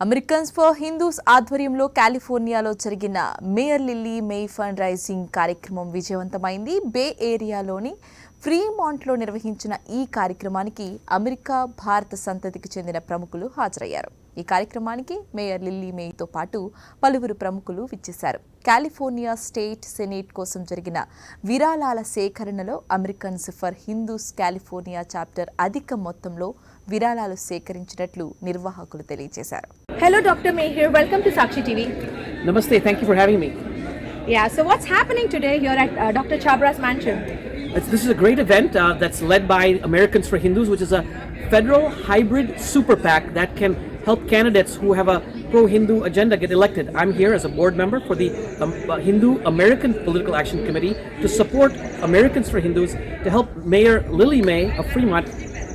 Americans for Hindus ఆధ్వర్యంలో కాలిఫోర్నియాలో జరిగిన mayor lily మెయి fund raising కార్యక్రమం విజయవంతమైంది. బే ఏరియాలోని ఫ్రీమాంట్లో నిర్వహించిన ఈ కార్యక్రమానికి అమెరికా, భారత సంతతికి చెందిన ప్రముఖులు హాజరయ్యారు. ఈ కార్యక్రమానికి మేయర్ లిల్లీ మెయితో పాటు పలువురు ప్రముఖులు విచ్చేశారు. కాలిఫోర్నియా స్టేట్ సెనేట్ కోసం జరిగిన విరాళాల సేకరణలో Americans for Hindus California chapter అధిక మొత్తంలో విరాళాలు సేకరించినట్లు నిర్వాహకులు తెలియజేశారు. Hello, Dr. Mei here. Welcome to Sakshi TV. Namaste. Thank you for having me. Yeah. So what's happening today here at Dr. Chabra's mansion? This is a great event that's led by Americans for Hindus, which is a federal hybrid super PAC that can help candidates who have a pro-Hindu agenda get elected. I'm here as a board member for the Hindu American Political Action Committee to support Americans for Hindus to help Mayor Lily Mei of Fremont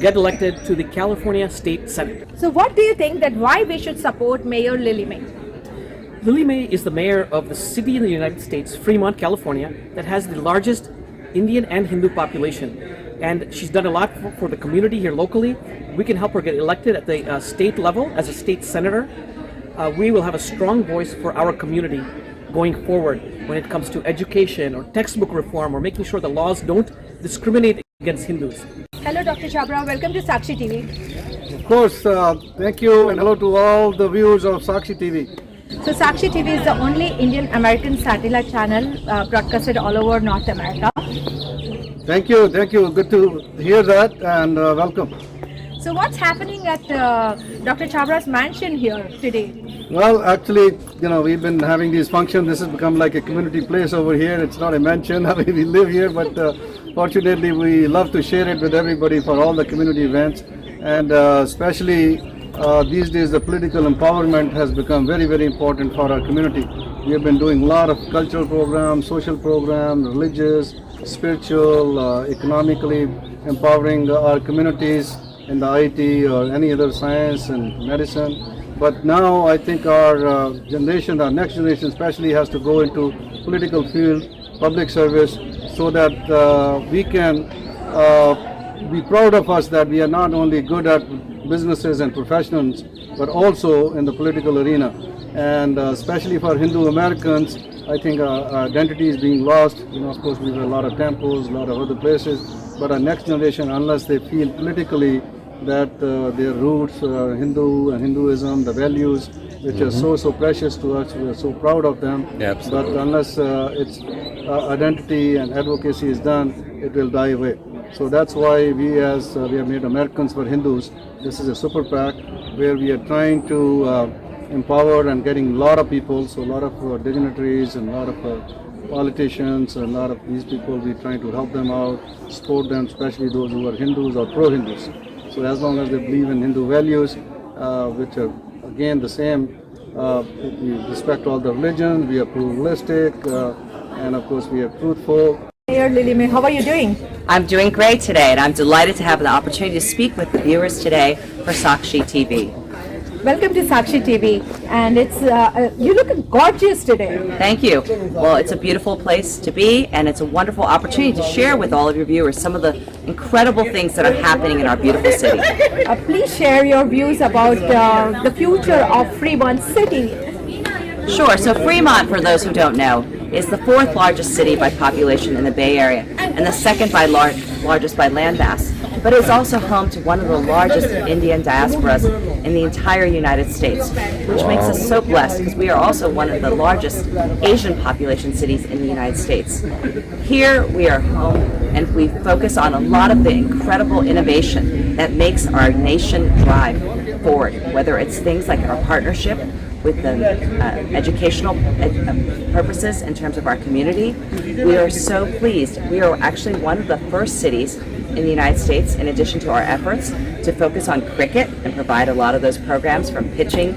get elected to the California State Senate. So what do you think that why we should support Mayor Lily Mei? Lily Mei is the mayor of the city in the United States, Fremont, California, that has the largest Indian and Hindu population. And she's done a lot for the community here locally. We can help her get elected at the state level as a state senator. We will have a strong voice for our community going forward when it comes to education or textbook reform or making sure the laws don't discriminate against Hindus. Hello, Dr. Chabra. Welcome to Sakshi TV. Of course, thank you and hello to all the viewers of Sakshi TV. So Sakshi TV is the only Indian American satellite channel broadcasted all over North America. Thank you. Good to hear that and welcome. So what's happening at Dr. Chabra's mansion here today? Well, actually, we've been having these functions. This has become like a community place over here. It's not a mansion. I mean, we live here, but fortunately, we love to share it with everybody for all the community events. And especially these days, the political empowerment has become very, very important for our community. We have been doing a lot of cultural programs, social programs, religious, spiritual, economically empowering our communities in the IT or any other science and medicine. But now I think our generation, our next generation especially, has to go into political field, public service, so that we can be proud of us that we are not only good at businesses and professions, but also in the political arena. And especially for Hindu Americans, I think our identity is being lost. Of course, we have a lot of temples, a lot of other places, but our next generation, unless they feel politically that their roots, Hindu and Hinduism, the values which are so precious to us, we are so proud of them. Yeah, but unless its identity and advocacy is done, it will die away. So that's why we have made Americans for Hindus. This is a super PAC where we are trying to empower and getting a lot of people, so a lot of dignitaries and a lot of politicians and a lot of these people, we're trying to help them out, support them, especially those who are Hindus or pro-Hindus. So as long as they believe in Hindu values, which are again the same, we respect all the religions, we are pluralistic, and of course we are truthful. Mayor Lily Mei, how are you doing? I'm doing great today, and I'm delighted to have the opportunity to speak with the viewers today for Sakshi TV. Welcome to Sakshi TV, and it's you look gorgeous today. Thank you. Well, it's a beautiful place to be, and it's a wonderful opportunity to share with all of your viewers some of the incredible things that are happening in our beautiful city. Please share your views about the future of Fremont City. Sure. So Fremont, for those who don't know, is the fourth largest city by population in the Bay Area, and the second by largest by land mass. But it's also home to one of the largest Indian diasporas in the entire United States, which makes us so blessed because we are also one of the largest Asian population cities in the United States. Here we are home, and we focus on a lot of the incredible innovation that makes our nation drive forward, whether it's things like our partnership with the educational purposes in terms of our community. We are so pleased. We are actually one of the first cities in the United States, in addition to our efforts to focus on cricket and provide a lot of those programs from pitching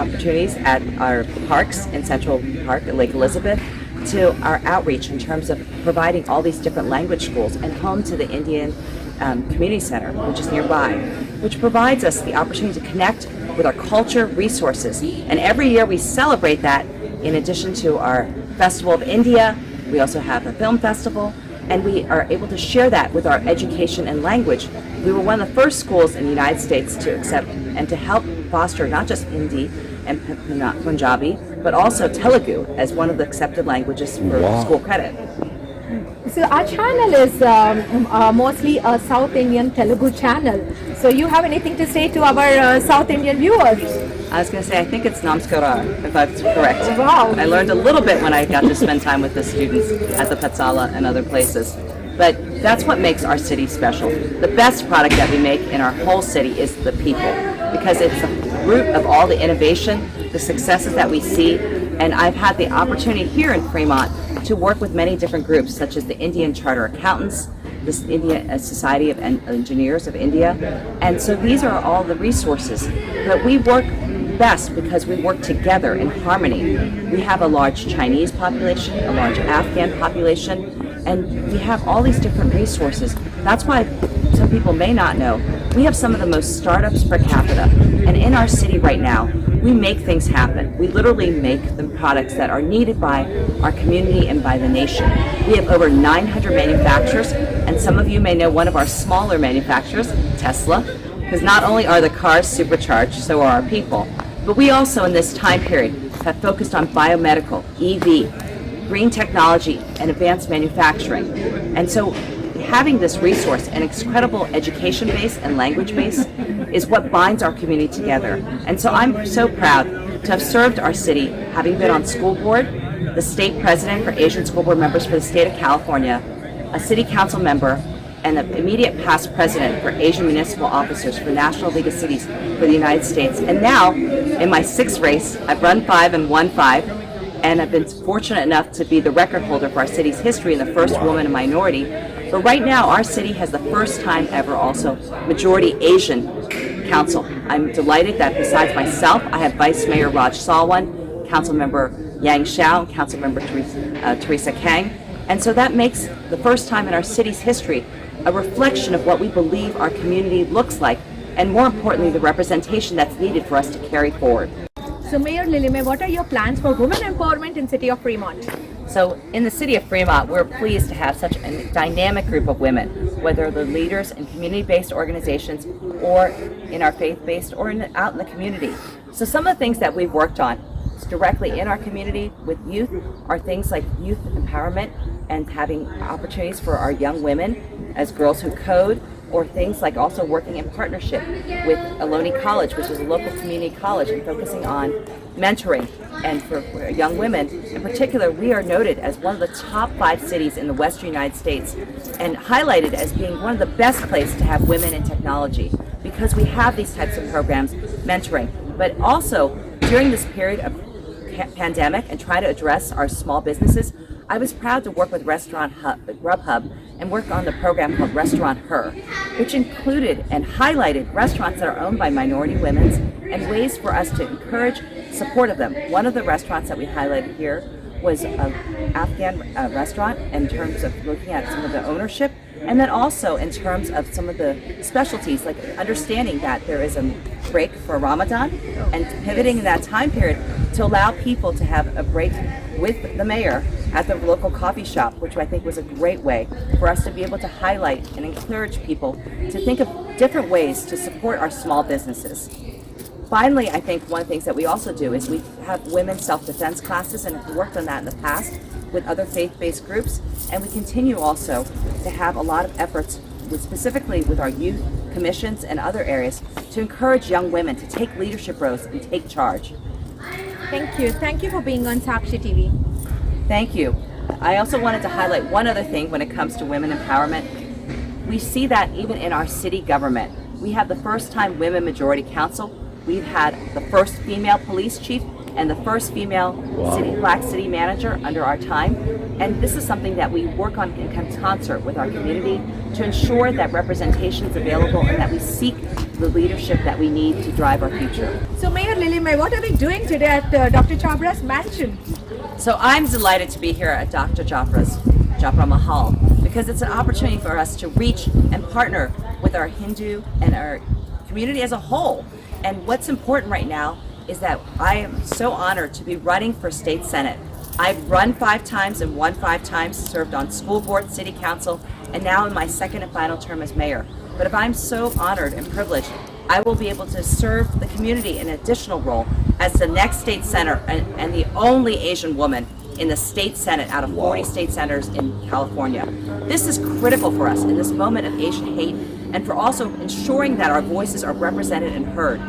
opportunities at our parks in Central Park at Lake Elizabeth to our outreach in terms of providing all these different language schools and home to the Indian Community Center, which is nearby, which provides us the opportunity to connect with our culture resources. And every year we celebrate that in addition to our Festival of India. We also have a film festival, and we are able to share that with our education and language. We were one of the first schools in the United States to accept and to help foster not just Hindi and Punjabi, but also Telugu as one of the accepted languages for school credit. So our channel is mostly a South Indian Telugu channel. So you have anything to say to our South Indian viewers? I was going to say, I think it's Namaskara, if that's correct. Wow. I learned a little bit when I got to spend time with the students at the Patsala and other places. But that's what makes our city special. The best product that we make in our whole city is the people, because it's the root of all the innovation, the successes that we see. And I've had the opportunity here in Fremont to work with many different groups, such as the Indian Charter Accountants, this Indian Society of Engineers of India. And so these are all the resources. But we work best because we work together in harmony. We have a large Chinese population, a large Afghan population, and we have all these different resources. That's why some people may not know, we have some of the most startups per capita. And in our city right now, we make things happen. We literally make the products that are needed by our community and by the nation. We have over 900 manufacturers, and some of you may know one of our smaller manufacturers, Tesla, because not only are the cars supercharged, so are our people. But we also, in this time period, have focused on biomedical, EV, green technology, and advanced manufacturing. And so having this resource, an incredible education base and language base, is what binds our community together. And so I'm so proud to have served our city, having been on school board, the state president for Asian school board members for the state of California, a city council member, and the immediate past president for Asian municipal officers for National League of Cities for the United States. And now, in my sixth race, I've run 5 and won 5, and I've been fortunate enough to be the record holder for our city's history and the first woman and minority. But right now, our city has the first time ever also majority Asian council. I'm delighted that besides myself, I have Vice Mayor Raj Salwan, Council Member Yang Xiao, and Council Member Teresa Kang. And so that makes the first time in our city's history a reflection of what we believe our community looks like, and more importantly, the representation that's needed for us to carry forward. So Mayor Lily Mei, what are your plans for women empowerment in city of Fremont? So in the city of Fremont, we're pleased to have such a dynamic group of women, whether they're leaders in community-based organizations or in our faith-based or out in the community. So some of the things that we've worked on directly in our community with youth are things like youth empowerment and having opportunities for our young women as Girls Who Code, or things like also working in partnership with Ohlone College, which is a local community college, and focusing on mentoring. And for young women in particular, we are noted as one of the top 5 cities in the western United States and highlighted as being one of the best places to have women in technology, because we have these types of programs, mentoring. But also during this period of pandemic and try to address our small businesses, I was proud to work with Grubhub and work on the program called Restaurant Her, which included and highlighted restaurants that are owned by minority women and ways for us to encourage support of them. One of the restaurants that we highlighted here was an Afghan restaurant in terms of looking at some of the ownership, and then also in terms of some of the specialties, like understanding that there is a break for Ramadan and pivoting in that time period to allow people to have a break with the mayor at the local coffee shop, which I think was a great way for us to be able to highlight and encourage people to think of different ways to support our small businesses. Finally, I think one of the things that we also do is we have women's self-defense classes, and we've worked on that in the past with other faith-based groups, and we continue also to have a lot of efforts specifically with our youth commissions and other areas to encourage young women to take leadership roles and take charge. Thank you. Thank you for being on Sakshi TV. Thank you. I also wanted to highlight one other thing when it comes to women empowerment. We see that even in our city government. We have the first time women majority council. We've had the first female police chief and the first female black city manager under our time. And this is something that we work on in concert with our community to ensure that representation is available and that we seek the leadership that we need to drive our future. So Mayor Lily Mei, what are we doing today at Dr. Chabra's mansion? So I'm delighted to be here at Dr. Chabra's Chabra Mahal, because it's an opportunity for us to reach and partner with our Hindu and our community as a whole. And what's important right now is that I am so honored to be running for state senate I've run 5 times and won 5 times, served on school board, city council, and now in my second and final term as mayor. But if I'm so honored and privileged, I will be able to serve the community in an additional role as the next state senator and the only Asian woman in the state senate out of 40 state senators in California. This is critical for us in this moment of Asian hate and for also ensuring that our voices are represented and heard.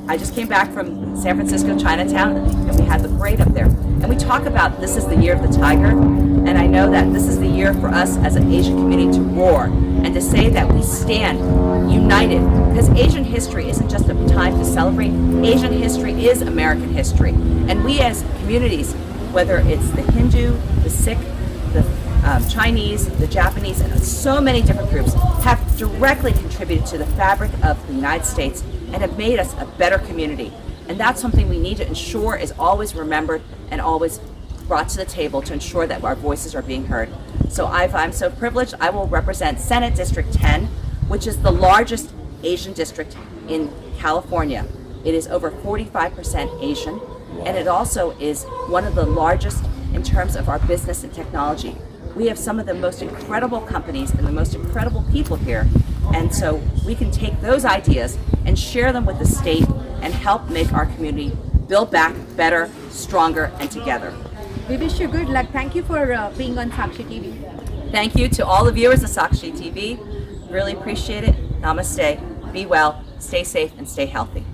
I just came back from San Francisco, Chinatown, and we had the parade up there. And we talk about this is the year of the tiger, and I know that this is the year for us as an Asian community to roar and to say that we stand united, because Asian history isn't just a time to celebrate. Asian history is American history. And we as communities, whether it's the Hindu, the Sikh, the Chinese, the Japanese, and so many different groups have directly contributed to the fabric of the United States and have made us a better community. And that's something we need to ensure is always remembered and always brought to the table to ensure that our voices are being heard. So I'm so privileged, I will represent Senate District 10, which is the largest Asian district in California. It is over 45% Asian, and it also is one of the largest in terms of our business and technology. We have some of the most incredible companies and the most incredible people here, and so we can take those ideas and share them with the state and help make our community build back better, stronger, and together. We wish you good luck. Thank you for being on Sakshi TV. Thank you to all the viewers of Sakshi TV. Really appreciate it. Namaste. Be well, stay safe, and stay healthy.